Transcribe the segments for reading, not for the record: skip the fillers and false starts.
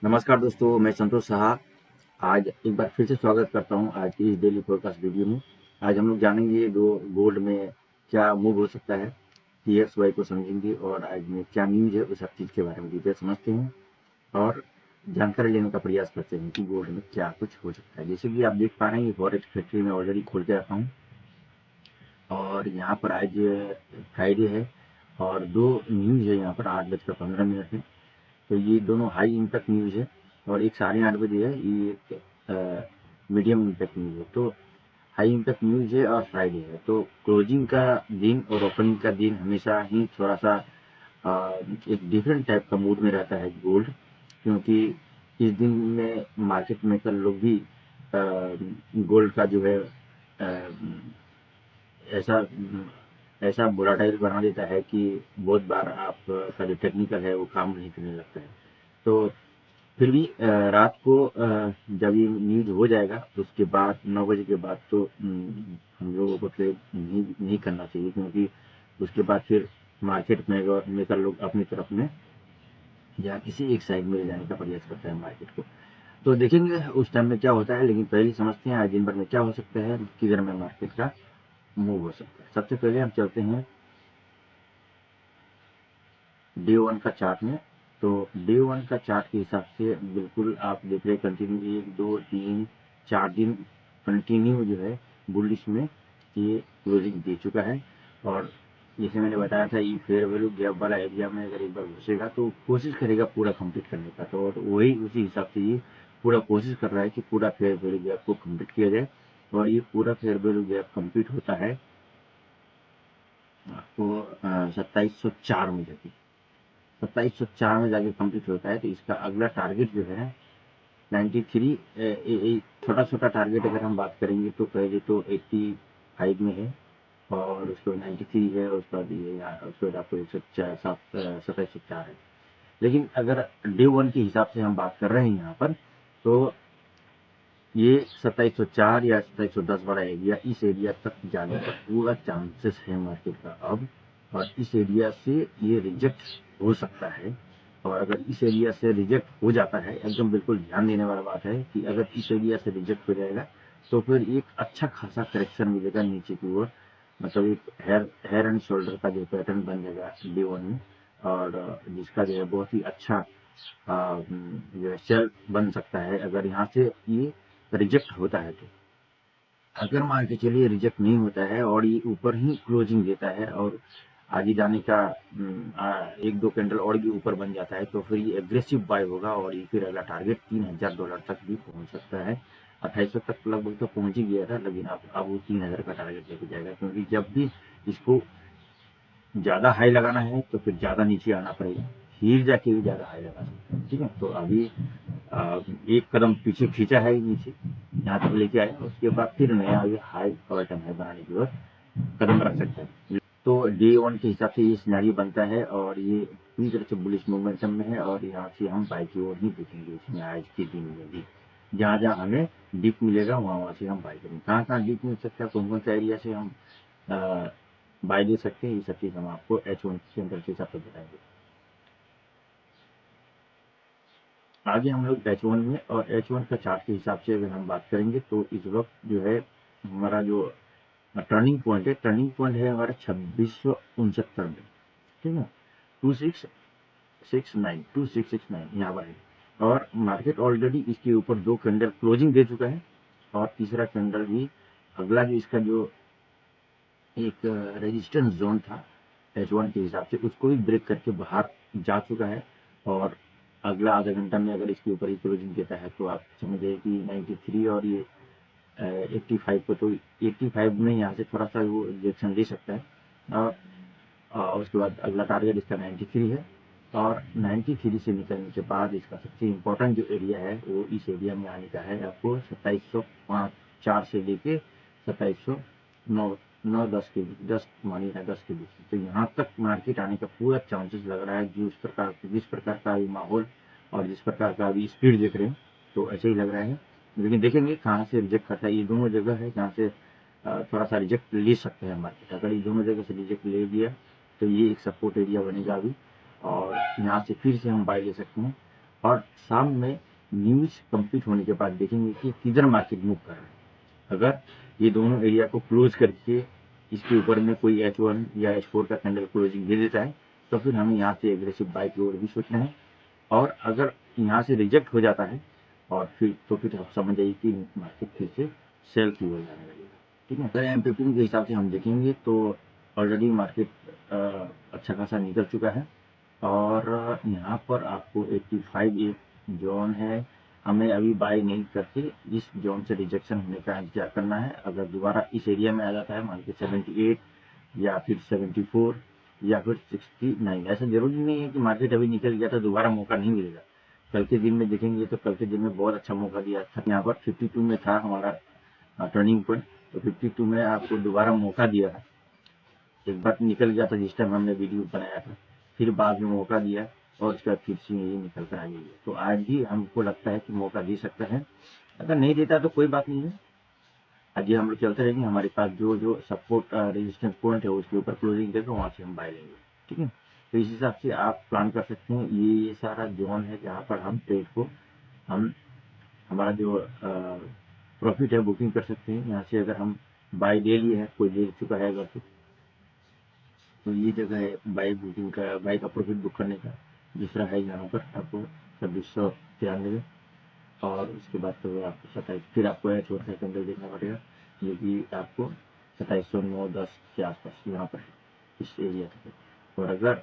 नमस्कार दोस्तों, मैं संतोष साहा। आज एक बार फिर से स्वागत करता हूं आज की इस डेली पॉडकास्ट वीडियो में। आज हम लोग जानेंगे दो गोल्ड में क्या मूव हो सकता है, TXY को समझेंगे और आज में क्या न्यूज़ है उस सब चीज़ के बारे में डिटेल समझते हैं और जानकारी लेने का प्रयास करते हैं कि गोल्ड में क्या कुछ हो सकता है। जैसे कि आप देख पा रहे हैं, फॉरेक्स फैक्ट्री में ऑलरेडी खोल के रखा हूँ और यहाँ पर आज फ्राइडे है और दो न्यूज़ है। यहाँ पर 8:15 है, तो ये दोनों हाई इम्पैक्ट न्यूज़ है और एक 8:30 है, ये एक मीडियम इम्पैक्ट न्यूज़ है। तो हाई इम्पैक्ट न्यूज़ है और फ्राइडे है, तो क्लोजिंग का दिन और ओपनिंग का दिन हमेशा ही थोड़ा सा एक डिफरेंट टाइप का मूड में रहता है गोल्ड, क्योंकि इस दिन में मार्केट मेकर लोग भी गोल्ड का जो है ऐसा ऐसा वोलाटाइल बना देता है कि बहुत बार आपका जो टेक्निकल है वो काम नहीं करने लगता है। तो फिर भी रात को जब ये न्यूज हो जाएगा तो उसके बाद 9 बजे के बाद तो हम लोगों को ट्रेड नहीं करना चाहिए, क्योंकि उसके बाद फिर मार्केट में मेकर लोग अपनी तरफ में या किसी एक साइड में ले जाने का प्रयास करता है मार्केट को। तो देखेंगे उस टाइम में क्या होता है, लेकिन पहले समझते हैं आज दिन भर में क्या हो सकता है, किधर में मार्केट का मूव हो सकता है। सबसे पहले हम चलते हैं डे 1 का चार्ट में। तो डे 1 का चार्ट के हिसाब से बिल्कुल आप देख रहे हैं कंटिन्यू 1 2 3 4 दिन कंटिन्यू जो है बुलिश में ये क्लोजिंग दे चुका है। और जैसे मैंने बताया था, ये फेयर वैल्यू गैप वाला एरिया में अगर एक बार घुसेगा तो कोशिश करेगा पूरा कंप्लीट करने का, तो और वही उसी हिसाब से ये पूरा कोशिश कर रहा है कि पूरा फेयर वैल्यू गैप को कंप्लीट किया जाए। और ये पूरा फेयर वैल्यू गैप कंप्लीट होता है आपको 2704 में जाके 2704 में जाके कंप्लीट होता है। तो इसका अगला टारगेट जो है 93, छोटा छोटा टारगेट अगर हम बात करेंगे तो पहले तो 85 में है और उसके बाद 93 है, उसके बाद ये उसके बाद आपको 2704 है। लेकिन अगर डे 1 के हिसाब से हम बात कर रहे हैं यहाँ पर, तो ये 2704 या 2710 वाला एरिया, इस एरिया तक जाने का पूरा चांसेस है मार्केट का अब। और इस एरिया से ये रिजेक्ट हो सकता है। और अगर इस एरिया से रिजेक्ट हो जाता है, एकदम बिल्कुल ध्यान देने वाला बात है कि अगर इस एरिया से रिजेक्ट हो जाएगा तो फिर एक अच्छा खासा करेक्शन मिलेगा नीचे की ओर, मतलब एक हेयर एंड शोल्डर का जो पैटर्न बन जाएगा डे 1 में। और जिसका जो है बहुत ही अच्छा जो है सेल बन सकता है अगर यहाँ से ये रिजेक्ट होता है तो। अगर मान के चलिए रिजेक्ट नहीं होता है और ये ऊपर ही क्लोजिंग देता है और आगे जाने का 1 2 कैंडल और भी ऊपर बन जाता है, तो फिर ये एग्रेसिव बाय होगा और ये फिर अगला टारगेट $3000 तक भी पहुंच सकता है। 2800 तक लगभग तो पहुंच ही गया था, लेकिन अब वो 3000 का टारगेट लेके जाएगा, क्योंकि जब भी इसको ज़्यादा हाई लगाना है तो फिर ज़्यादा नीचे आना पड़ेगा, फिर जाके भी ज़्यादा हाई लगा सकते हैं। ठीक है, तो अभी एक कदम पीछे खींचा है नीचे, यहाँ तक लेके आया, उसके बाद फिर नया आगे हाई ऑल टाइम हाई बनाने की ओर कदम रख सकते हैं। तो डे 1 के हिसाब से ये सिनेरियो बनता है और ये पूरी तरह से बुलिश मोमेंटम में है और यहाँ से हम बाई की ओर ही देखेंगे इसमें आज के दिन में भी। जहाँ जहाँ हमें डिप मिलेगा वहाँ वहाँ से हम बाई करेंगे। कहाँ कहाँ डिप मिल सकता है, कौन कौन सा एरिया से हम बाय दे सकते हैं, ये सब चीज़ हम आपको H1 सेंटर के हिसाब से बताएंगे। आगे हम लोग H1 में और H1 का चार्ट के हिसाब से अगर हम बात करेंगे तो इस वक्त जो है हमारा जो टर्निंग पॉइंट है हमारा 2669 में। ठीक है, 2669 यहाँ पर है। और मार्केट ऑलरेडी इसके ऊपर 2 कैंडल क्लोजिंग दे चुका है और तीसरा कैंडल भी, अगला जो इसका जो एक रेजिस्टेंस जोन था H1 के हिसाब से, उसको भी ब्रेक करके बाहर जा चुका है। और अगला आधा घंटा में अगर इसके ऊपर ही क्लोजिंग देता है तो आप समझिए कि 93 और ये 85 को, तो 85 में यहाँ से थोड़ा सा वो रिजेक्शन दे सकता है। उसके बाद अगला टारगेट इसका 93 है और 93 से निकलने के बाद इसका सबसे इम्पोर्टेंट जो एरिया है वो इस एरिया में आने का है आपको 2704 से लेके 2709 9 10 के बीच, 10 मानिए 10 के बीच। तो यहाँ तक मार्केट आने का पूरा चांसेस लग रहा है, जिस प्रकार का अभी माहौल और जिस प्रकार का अभी स्पीड देख रहे हैं तो ऐसे ही लग रहा है। लेकिन देखेंगे कहाँ से रिजेक्ट करता है। ये दोनों जगह है जहाँ से थोड़ा सा रिजेक्ट ले सकते हैं मार्केट। अगर ये दोनों जगह से रिजेक्ट ले लिया तो ये एक सपोर्ट एरिया बनेगा अभी और यहाँ से फिर से हम बाय ले सकते हैं। और शाम में न्यूज कंप्लीट होने के बाद देखेंगे कि किधर मार्केट मूव कर रहा है। अगर ये दोनों एरिया को क्लोज करके इसके ऊपर में कोई H1 या H4 का कैंडल क्लोजिंग दे देता है तो फिर हमें यहाँ से एग्रेसिव बाय की ओर भी सोचना है। और अगर यहाँ से रिजेक्ट हो जाता है और फिर आप समझ जाइए कि मार्केट फिर से सेल की ओर जाने लगेगा। ठीक है, अगर M15 के हिसाब से हम देखेंगे तो ऑलरेडी मार्केट अच्छा खासा निकल चुका है और यहाँ पर आपको 85 एक जोन है, हमें अभी बाय नहीं करके इस जोन से रिजेक्शन होने का इंतजार करना है। अगर दोबारा इस एरिया में आ जाता है, मान के 78 या फिर 74 या फिर 69, ऐसा जरूरी नहीं है कि मार्केट अभी निकल गया तो दोबारा मौका नहीं मिलेगा। कल के दिन में देखेंगे तो कल के दिन में बहुत अच्छा मौका दिया था, यहाँ पर 52 में था हमारा टर्निंग पॉइंट, तो 52 में आपको दोबारा मौका दिया है। एक बार निकल गया था जिस टाइम हमने वीडियो बनाया था, फिर बाद में मौका दिया और उसके बाद फिर से ये निकल कर आ गई है। तो आज भी हमको लगता है कि मौका दे सकता है, अगर नहीं देता तो कोई बात नहीं है, आज ये हम लोग चलते रहेंगे। हमारे पास जो जो सपोर्ट रेजिस्टेंस पॉइंट है उसके ऊपर क्लोजिंग देकर वहाँ से हम बाय लेंगे। ठीक है, तो इस हिसाब से आप प्लान कर सकते हैं। ये सारा जोन है जहाँ पर हम ट्रेड को हम हमारा जो प्रॉफिट है बुकिंग कर सकते हैं। यहाँ से अगर हम बाय ले लिए हैं, कोई ले चुका है अगर तो ये जगह है बाई बुकिंग का, बाई का प्रॉफिट बुक करने का। दूसरा है यहाँ पर आपको 2693 और उसके बाद तो आपको 27, फिर आपको H1 का कैंडल देखना पड़ेगा जो कि आपको 2709-10 के आसपास यहाँ पर है, इस एरिया तक। और अगर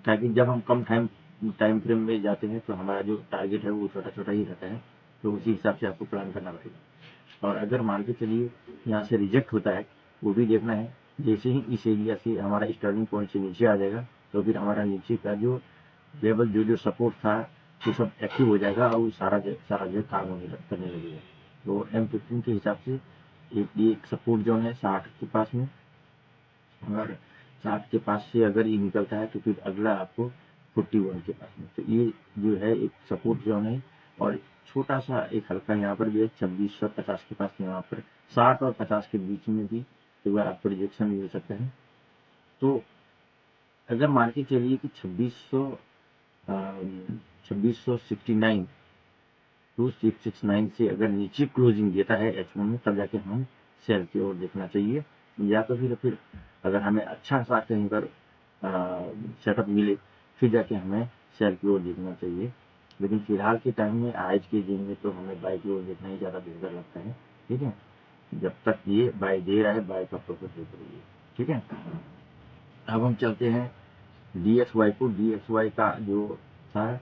ताकि जब हम कम टाइम फ्रेम में जाते हैं तो हमारा जो टारगेट है वो छोटा छोटा ही रहता है, तो उसी हिसाब से आपको प्लान करना पड़ेगा। और अगर मान के चलिए यहाँ से रिजेक्ट होता है, वो भी देखना है। जैसे ही इस एरिया से हमारा स्टार्टिंग पॉइंट से नीचे आ जाएगा तो फिर हमारा नीचे का जो लेवल जो जो सपोर्ट था वो सब एक्टिव हो जाएगा और वो सारा जो काम करने लगेगा। तो M15 के हिसाब से एक सपोर्ट जोन है 60 के पास में, और 60 के पास से अगर ये निकलता है तो फिर अगला आपको 41 के पास में, तो ये जो है एक सपोर्ट जोन है। और छोटा सा एक हल्का यहाँ पर भी है 2650 के पास, यहाँ पर 60 और 50 के बीच में भी एक बार आपको रिजेक्शन मिल सकता है। तो अगर मान के चलिए कि 2669 2669 से अगर नीचे क्लोजिंग देता है H1 में, तब जाके हम सेल की ओर देखना चाहिए। या तो फिर अगर हमें अच्छा सा कहीं पर सेटअप मिले फिर जाके हमें सेल की ओर देखना चाहिए। लेकिन फिलहाल के टाइम में आज के दिन में तो हमें बाय की ओर देखना ही ज़्यादा बेहतर लगता है। ठीक है, जब तक ये बाय दे रहा है बाय का प्रॉफिट लेते रहिए। ठीक है, अब हम चलते हैं DXY को। DXY का जो था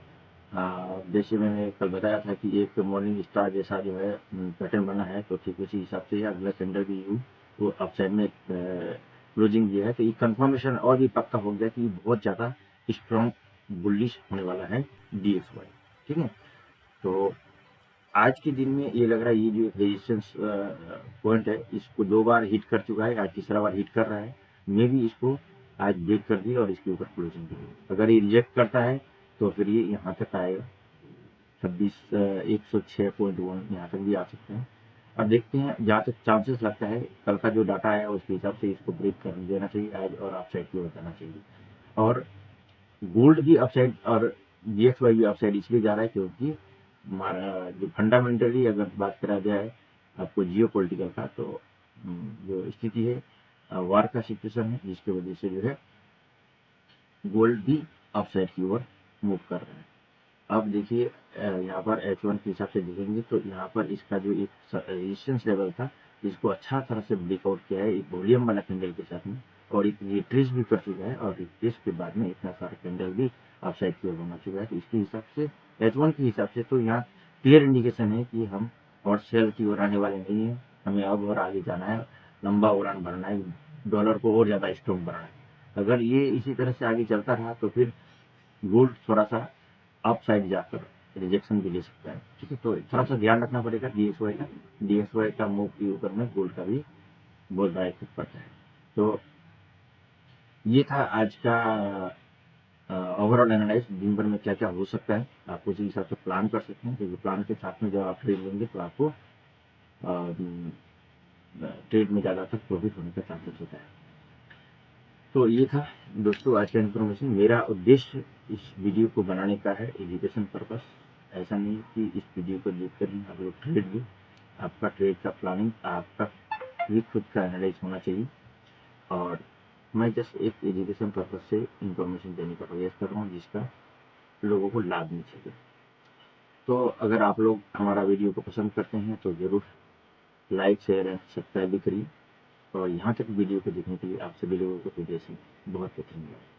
जैसे मैंने कल बताया था कि एक मॉर्निंग स्टार जैसा जो है पैटर्न बना है, तो ठीक उसी हिसाब से अगला कैंडल भी यू वो अपसाइड में क्लोजिंग दिया है, तो ये कंफर्मेशन और भी पक्का हो गया कि बहुत ज़्यादा स्ट्रॉन्ग बुलिश होने वाला है DXY। ठीक है, तो आज के दिन में ये लग रहा है ये जो रेजिस्टेंस पॉइंट है इसको 2 बार हिट कर चुका है, आज तीसरा बार हिट कर रहा है। मे भी इसको आज ब्रेक कर दी और इसके ऊपर क्लोजिंग दी। अगर ये रिजेक्ट करता है तो फिर ये यहाँ तक आएगा 106.1 यहाँ तक भी आ सकते हैं। और देखते हैं, जहाँ तक चांसेस लगता है कल का जो डाटा है उसके हिसाब से इसको ब्रेक कर देना चाहिए आज और अपसाइड की ओर जाना चाहिए। और गोल्ड भी अपसाइड और DXY भी अपसाइड इसलिए जा रहा है क्योंकि हमारा जो फंडामेंटली अगर बात करा जाए आपको जियो पोलिटिकल का, तो जो स्थिति है वार का सिचुएशन है जिसकी वजह से जो है गोल्ड भी अपसाइड की ओर मूव कर रहा है। अब देखिए यहाँ पर H1 के हिसाब से देखेंगे तो यहाँ पर इसका जो एक रेजिस्टेंस लेवल था इसको अच्छा तरह से ब्रेकआउट किया है एक वॉल्यूम वाला कैंडल के साथ में, और एक रिट्रेस भी कर चुका है, और रिट्रेस के बाद में इतना सारा कैंडल भी अपसाइड की ओर बना चुका है। तो इसके हिसाब से H1 के हिसाब से तो यहाँ क्लियर इंडिकेशन है कि हम और सेल की ओर आने वाले नहीं है, हमें अब और आगे जाना है, लंबा उड़ान भरना है, डॉलर को और ज़्यादा स्ट्रॉन्ग बनाना है। अगर ये इसी तरह से आगे चलता रहा तो फिर गोल्ड थोड़ा सा अप साइड जाकर रिजेक्शन भी ले सकता है। ठीक है, तो थोड़ा सा ध्यान रखना पड़ेगा DXY का मूव के ऊपर में गोल्ड का भी बहुत बड़ा इफेक्ट पड़ता है। तो ये था आज का ओवरऑल एनालाइज, दिन भर में क्या क्या हो सकता है आप उसी हिसाब से प्लान कर सकते हैं, क्योंकि प्लान के साथ में जब आप ट्रेड लेंगे तो आपको ट्रेड में ज़्यादातर प्रॉफिट होने का चांसेस होता है। तो ये था दोस्तों आज का इन्फॉर्मेशन। मेरा उद्देश्य इस वीडियो को बनाने का है एजुकेशन पर्पस, ऐसा नहीं कि इस वीडियो को देख कर ही आप लोग ट्रेड भी, आपका ट्रेड का प्लानिंग आपका भी खुद का एनालाइज होना चाहिए। और मैं जस्ट एक एजुकेशन पर्पज से इंफॉर्मेशन देने का प्रयास कर रहा हूँ जिसका लोगों को लाभ मिल सके। तो अगर आप लोग हमारा वीडियो को पसंद करते हैं तो ज़रूर लाइक शेयर एंड सब्सक्राइब भी करिए। और यहाँ तक वीडियो को देखने के लिए आप सभी लोगों को हृदय से बहुत बहुत धन्यवाद।